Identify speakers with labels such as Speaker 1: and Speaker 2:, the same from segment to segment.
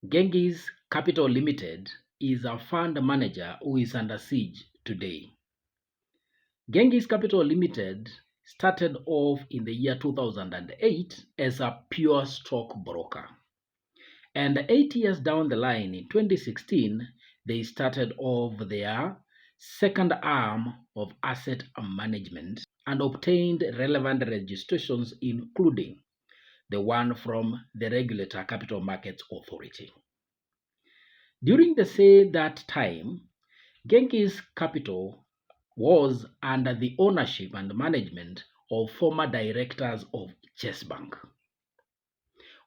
Speaker 1: Genghis Capital Limited is a fund manager who is under siege today. Genghis Capital Limited started off in the year 2008 as a pure stockbroker. And 8 years down the line, in 2016, they started off their second arm of asset management and obtained relevant registrations, including the one from the regulator Capital Markets Authority. During that time, Genghis Capital was under the ownership and management of former directors of Chase Bank.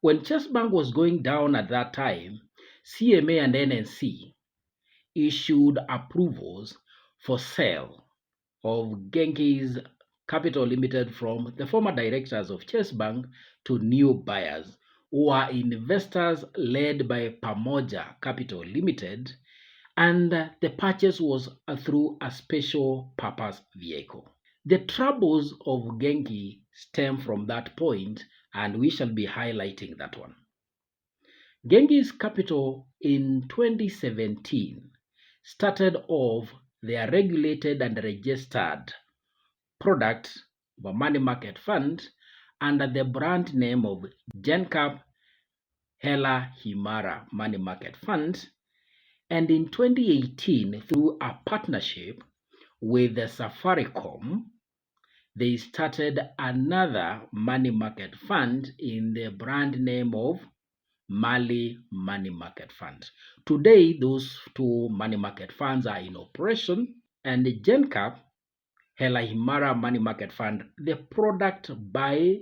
Speaker 1: When Chase Bank was going down at that time, CMA and NNC issued approvals for sale of Genghis Capital Limited from the former directors of Chase Bank to new buyers who are investors led by Pamoja Capital Limited, and the purchase was through a special purpose vehicle. The troubles of Genghis stem from that point, and we shall be highlighting that one. Genghis Capital in 2017 started off their regulated and registered product of a money market fund under the brand name of Genghis Hela Himara Money Market Fund, and in 2018, through a partnership with the Safaricom, they started another money market fund in the brand name of MALI Money Market Fund. Today, those two money market funds are in operation, and the Genghis Hela Himara Money Market Fund, the product by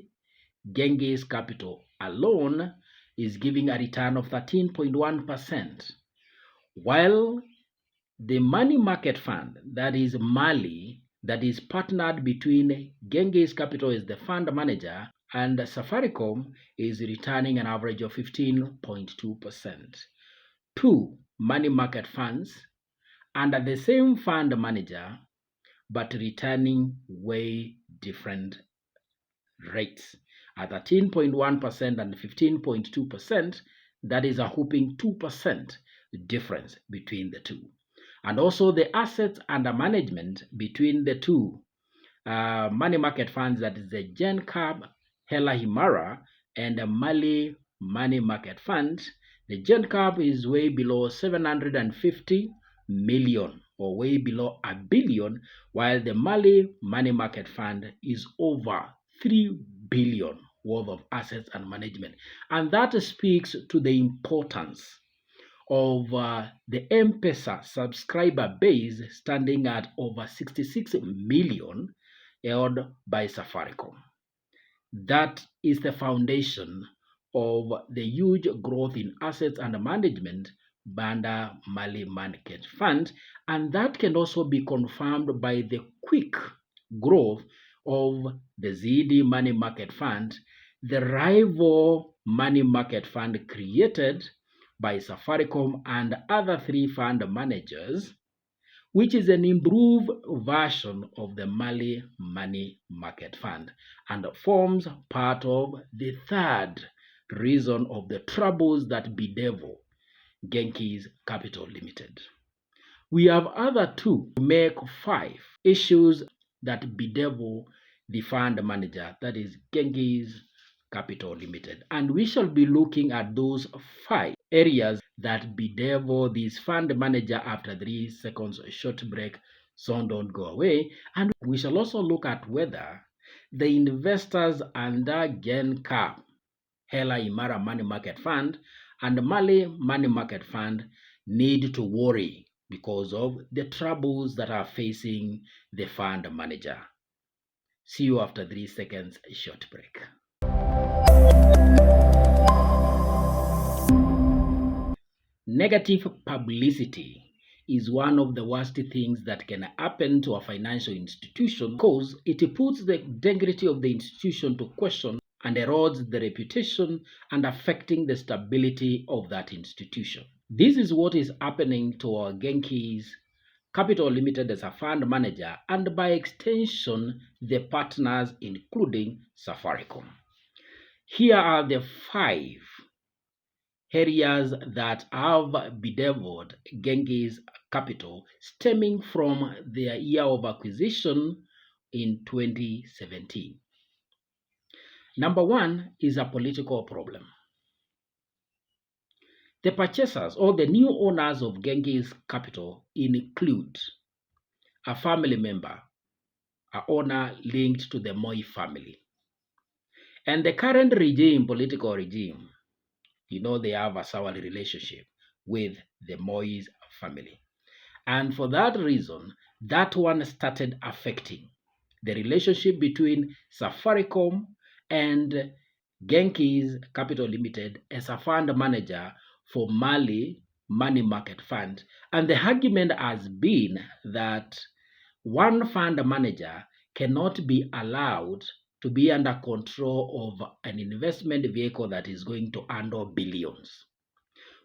Speaker 1: Genghis Capital alone, is giving a return of 13.1%, while the money market fund, that is MALI, that is partnered between Genghis Capital as the fund manager and Safaricom, is returning an average of 15.2%. Two money market funds under the same fund manager, but returning way different rates at 13.1% and 15.2%. That is a whopping 2% difference between the two. And also the assets under management between the two money market funds, that is the Genghis Hela Himara and the MALI Money Market Fund. The Genghis is way below 750 million, or way below a billion, while the MALI Money Market Fund is over 3 billion worth of assets and management. And that speaks to the importance of the M-Pesa subscriber base, standing at over 66 million, held by Safaricom. That is the foundation of the huge growth in assets under management under MALI Market Fund, and that can also be confirmed by the quick growth of the Ziidi Money Market Fund, the rival money market fund created by Safaricom and other three fund managers, which is an improved version of the MALI Money Market Fund and forms part of the third reason of the troubles that bedevil Genghis Capital Limited. We have other two to make 5 issues that bedevil the fund manager, that is Genghis Capital Limited. And we shall be looking at those 5 areas that bedevil this fund manager after 3 seconds short break, so don't go away. And we shall also look at whether the investors under Genghis Hela Himara Money Market Fund and MALI Money Market Fund need to worry because of the troubles that are facing the fund manager. See you after 3 seconds short break. Negative publicity is one of the worst things that can happen to a financial institution, because it puts the integrity of the institution to question and erodes the reputation and affecting the stability of that institution. This is what is happening to our Genghis Capital Limited as a fund manager, and by extension the partners including Safaricom. Here are the 5 areas that have bedeviled Genghis capital stemming from their year of acquisition in 2017. Number one is a political problem. The purchasers or the new owners of Genghis capital include a family member, an owner linked to the Moi family. And the current political regime, they have a sour relationship with the Moise family. And for that reason, that one started affecting the relationship between Safaricom and Genghis Capital Limited as a fund manager for MALI Money Market Fund. And the argument has been that one fund manager cannot be allowed to be under control of an investment vehicle that is going to handle billions.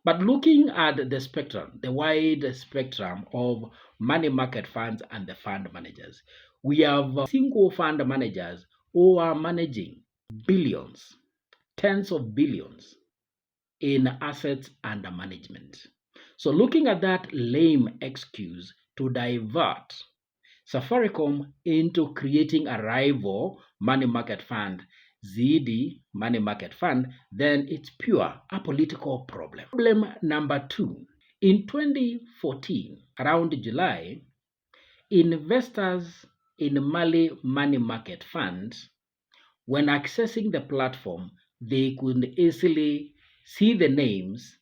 Speaker 1: But looking at the spectrum, the wide spectrum of money market funds and the fund managers, we have single fund managers who are managing billions, tens of billions in assets under management. So looking at that lame excuse to divert Safaricom into creating a rival money market fund, Ziidi money market fund, then it's pure a political problem. Problem number two, in 2014, around July, investors in MALI money market funds, when accessing the platform, they could easily see the names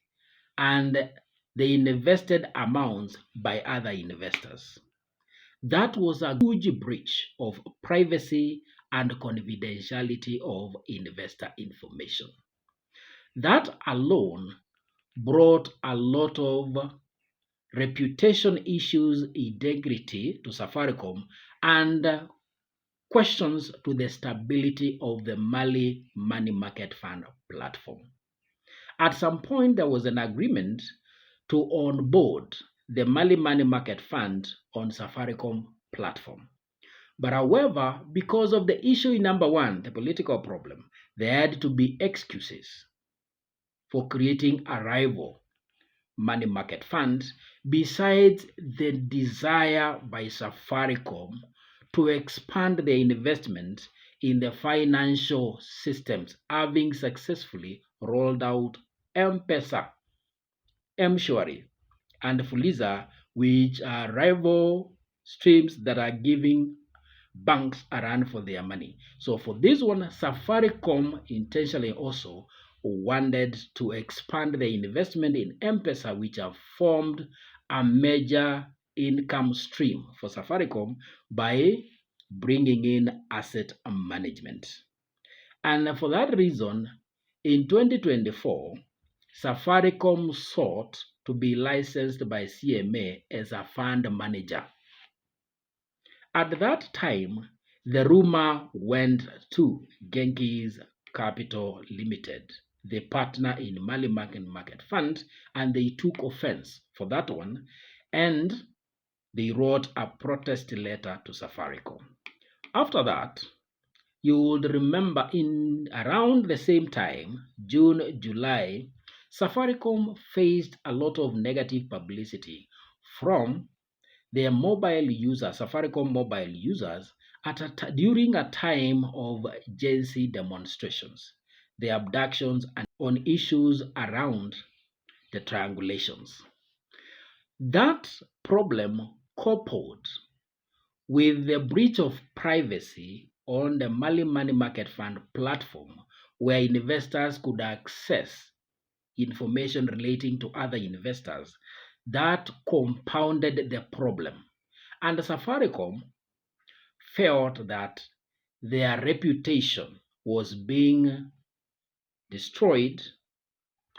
Speaker 1: and the invested amounts by other investors. That was a huge breach of privacy and confidentiality of investor information. That alone brought a lot of reputation issues, integrity to Safaricom, and questions to the stability of the MALI money market fund platform. At some point, there was an agreement to onboard the MALI money market fund on Safaricom platform. But however, because of the issue in number one, the political problem, there had to be excuses for creating a rival money market fund besides the desire by Safaricom to expand their investment in the financial systems, having successfully rolled out M-Pesa, M-Shwari, and Fuliza, which are rival streams that are giving banks a run for their money. So for this one, Safaricom intentionally also wanted to expand the investment in M-Pesa, which have formed a major income stream for Safaricom by bringing in asset management. And for that reason, in 2024, Safaricom sought to be licensed by CMA as a fund manager. At that time, the rumor went to Genghis Capital Limited, the partner in MALI Market Fund, and they took offense for that one, and they wrote a protest letter to Safaricom. After that, you would remember in around the same time, June, July, Safaricom faced a lot of negative publicity from their mobile users, Safaricom mobile users, during a time of Gen Z demonstrations, the abductions, and on issues around the triangulations. That problem coupled with the breach of privacy on the MALI Money Market Fund platform, where investors could access information relating to other investors, that compounded the problem. And Safaricom felt that their reputation was being destroyed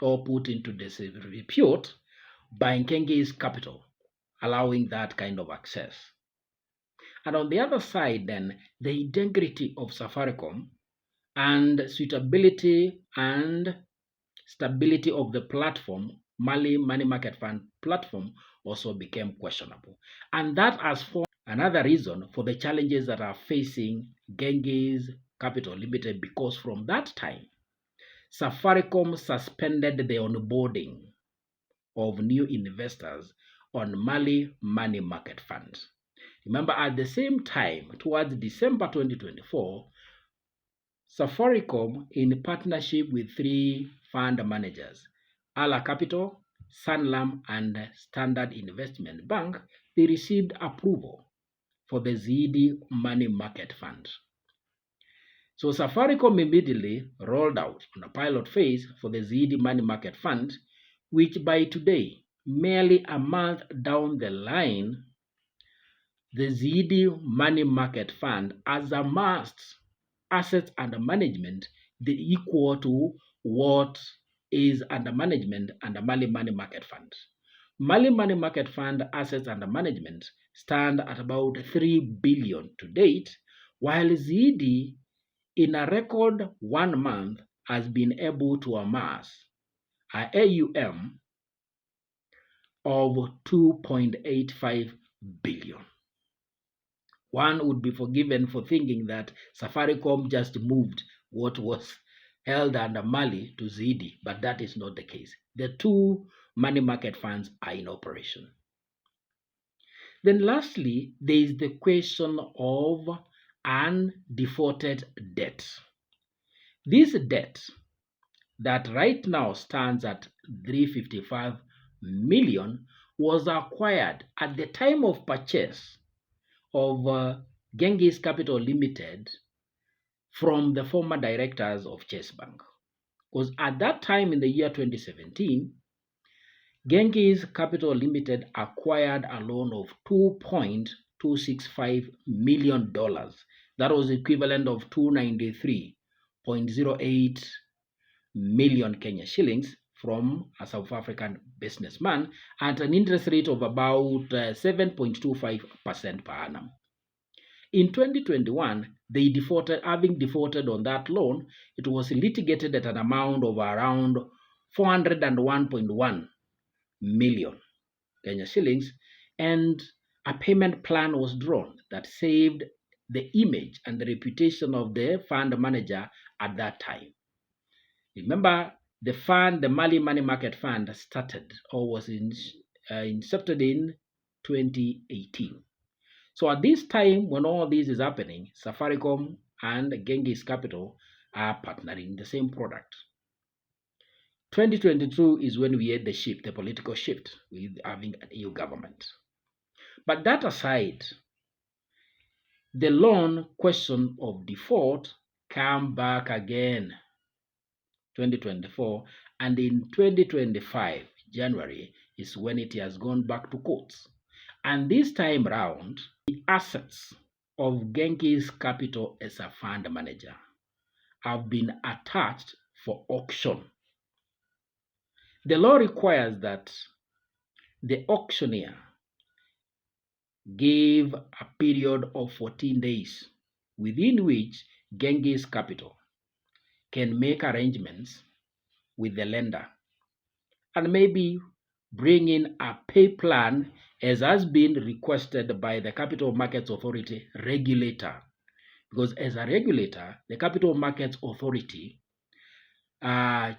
Speaker 1: or put into disrepute by Genghis Capital, allowing that kind of access. And on the other side, then, the integrity of Safaricom and suitability and stability of the platform, MALI Money Market Fund platform, also became questionable. And that has formed another reason for the challenges that are facing Genghis Capital Limited, because from that time, Safaricom suspended the onboarding of new investors on MALI money market fund. Remember, at the same time, towards December 2024, Safaricom, in partnership with three fund managers, Ala Capital, Sanlam, and Standard Investment Bank, they received approval for the Ziidi money market fund. So Safaricom immediately rolled out on a pilot phase for the Ziidi money market fund, which by today, merely a month down the line, the Ziidi money market fund has amassed assets under management the equal to what is under management under MALI money market fund. MALI money market fund assets under management stand at about 3 billion to date, while Ziidi in a record 1 month has been able to amass an AUM of 2.85 billion. One would be forgiven for thinking that Safaricom just moved what was held under MALI to Ziidi, but that is not the case. The two money market funds are in operation. Then lastly, there is the question of undefaulted debt. This debt that right now stands at 355 million was acquired at the time of purchase of Genghis Capital Limited from the former directors of Chase Bank. Because at that time in the year 2017, Genghis Capital Limited acquired a loan of $2.265 million. That was equivalent of 293.08 million Kenya shillings from a South African businessman at an interest rate of about 7.25% per annum. In 2021, they defaulted, having defaulted on that loan, it was litigated at an amount of around 401.1 million Kenya shillings, and a payment plan was drawn that saved the image and the reputation of the fund manager at that time. Remember, the fund, the MALI Money Market Fund, started or was incepted in 2018. So at this time, when all this is happening, Safaricom and Genghis Capital are partnering the same product. 2022 is when we had the shift, the political shift, with having an EU government. But that aside, the loan question of default came back again 2024, and in 2025 January is when it has gone back to courts. And this time round, the assets of Genghis Capital as a fund manager have been attached for auction. The law requires that the auctioneer give a period of 14 days within which Genghis Capital can make arrangements with the lender and maybe bring in a pay plan as has been requested by the Capital Markets Authority regulator. Because as a regulator, the Capital Markets Authority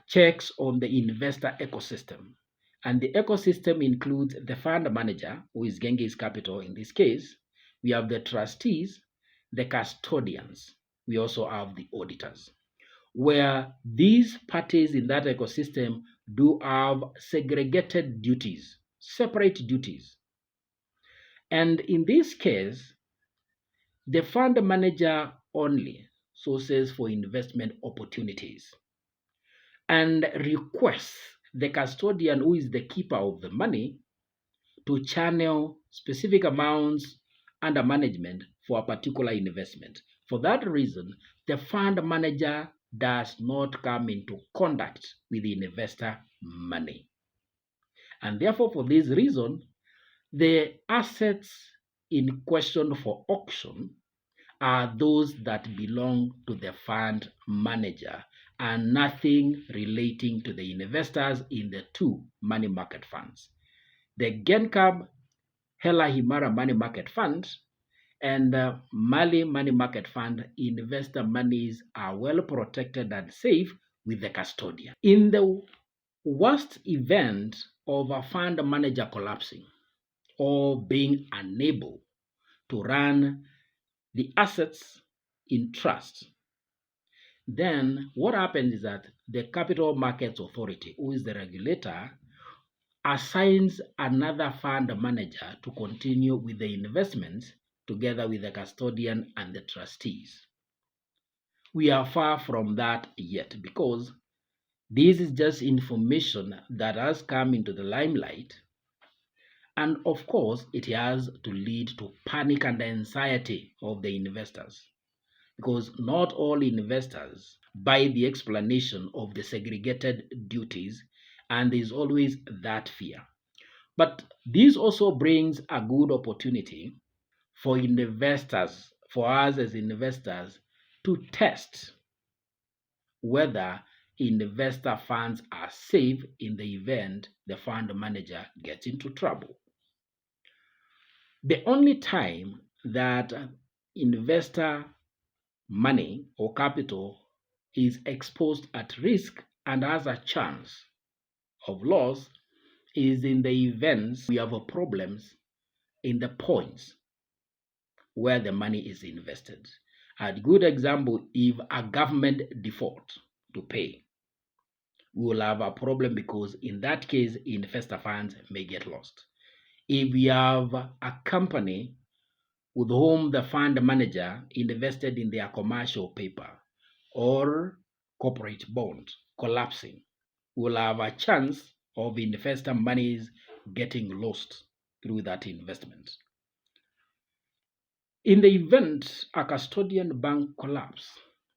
Speaker 1: checks on the investor ecosystem. And the ecosystem includes the fund manager, who is Genghis Capital in this case. We have the trustees, the custodians. We also have the auditors, where these parties in that ecosystem do have segregated duties, separate duties. And in this case, the fund manager only sources for investment opportunities and requests the custodian, who is the keeper of the money, to channel specific amounts under management for a particular investment. For that reason, the fund manager does not come into contact with the investor money. And therefore, for this reason, the assets in question for auction are those that belong to the fund manager and nothing relating to the investors in the two money market funds. The GenCab Hela Himara Money Market Fund and MALI Money Market Fund investor monies are well protected and safe with the custodian. In the worst event of a fund manager collapsing or being unable to run the assets in trust, then what happens is that the Capital Markets Authority, who is the regulator, assigns another fund manager to continue with the investments together with the custodian and the trustees. We are far from that yet, because this is just information that has come into the limelight, and of course it has to lead to panic and anxiety of the investors, because not all investors buy the explanation of the segregated duties, and there's always that fear. But this also brings a good opportunity for investors, for us as investors, to test whether investor funds are safe in the event the fund manager gets into trouble. The only time that investor money or capital is exposed at risk and has a chance of loss is in the events we have problems in the points where the money is invested. A good example, if a government default to pay, we will have a problem, because in that case, investor funds may get lost. If we have a company with whom the fund manager invested in their commercial paper or corporate bond collapsing, we'll have a chance of investor monies getting lost through that investment. In the event a custodian bank collapse,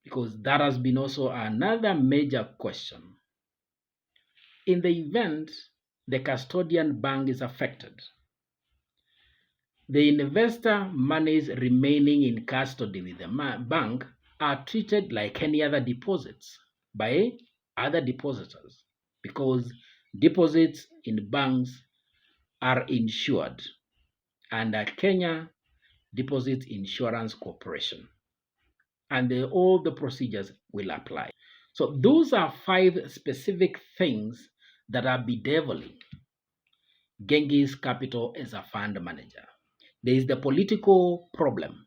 Speaker 1: because that has been also another major question, in the event the custodian bank is affected, the investor monies remaining in custody with the bank are treated like any other deposits by other depositors, because deposits in banks are insured under Kenya Deposit Insurance Corporation, and all the procedures will apply. So those are 5 specific things that are bedeviling Genghis Capital as a fund manager. There is the political problem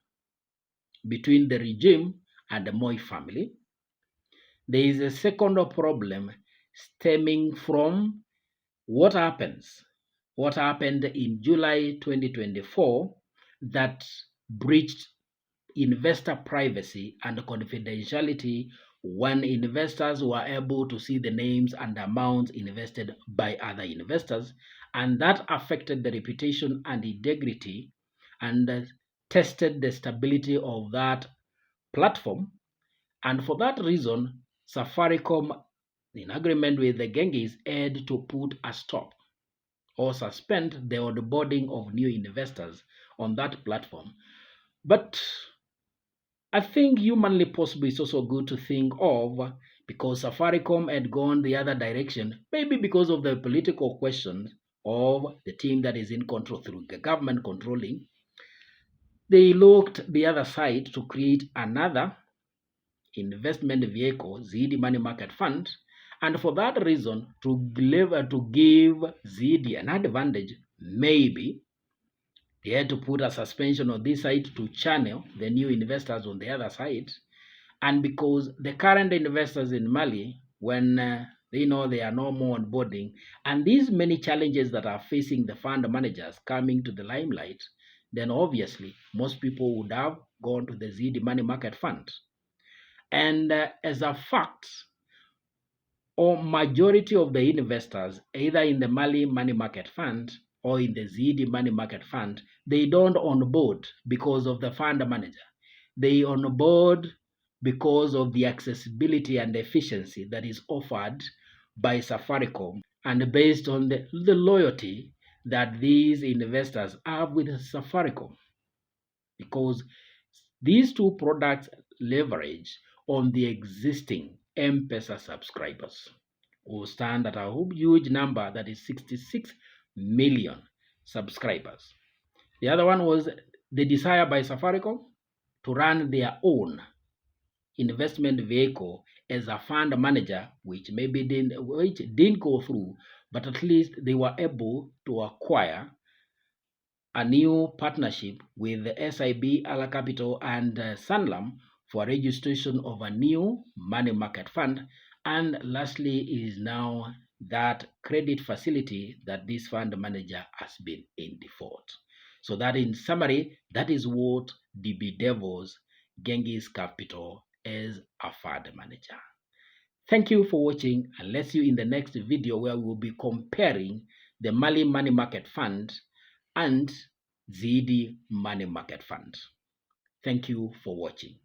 Speaker 1: between the regime and the Moi family. There is a second problem stemming from what happened in July 2024 that breached investor privacy and confidentiality, when investors were able to see the names and amounts invested by other investors, and that affected the reputation and integrity and tested the stability of that platform. And for that reason, Safaricom, in agreement with the Genghis, had to put a stop or suspend the onboarding of new investors on that platform. But I think humanly possible is also good to think of, because Safaricom had gone the other direction, maybe because of the political questions of the team that is in control through the government controlling. They looked the other side to create another investment vehicle, Ziidi Money Market Fund, and for that reason, to give Ziidi an advantage, maybe they had to put a suspension on this side to channel the new investors on the other side. And because the current investors in Mali, when they know they are no more onboarding, and these many challenges that are facing the fund managers coming to the limelight, then obviously most people would have gone to the Ziidi Money Market Fund. And as a fact, or majority of the investors, either in the MALI Money Market Fund or in the Ziidi Money Market Fund, they don't onboard because of the fund manager. They onboard because of the accessibility and efficiency that is offered by Safaricom, and based on the loyalty that these investors have with Safaricom, because these two products leverage on the existing M-Pesa subscribers, who stand at a huge number, that is 66 million subscribers. The other one was the desire by Safaricom to run their own investment vehicle as a fund manager, which didn't go through, but at least they were able to acquire a new partnership with the SIB, Ala Capital, and Sanlam for registration of a new money market fund. And lastly is now that credit facility that this fund manager has been in default. So that in summary, that is what the Bedevils Genghis Capital is a fund manager. Thank you for watching, and let's see you in the next video where we will be comparing the MALI Money Market Fund and Ziidi Money Market Fund. Thank you for watching.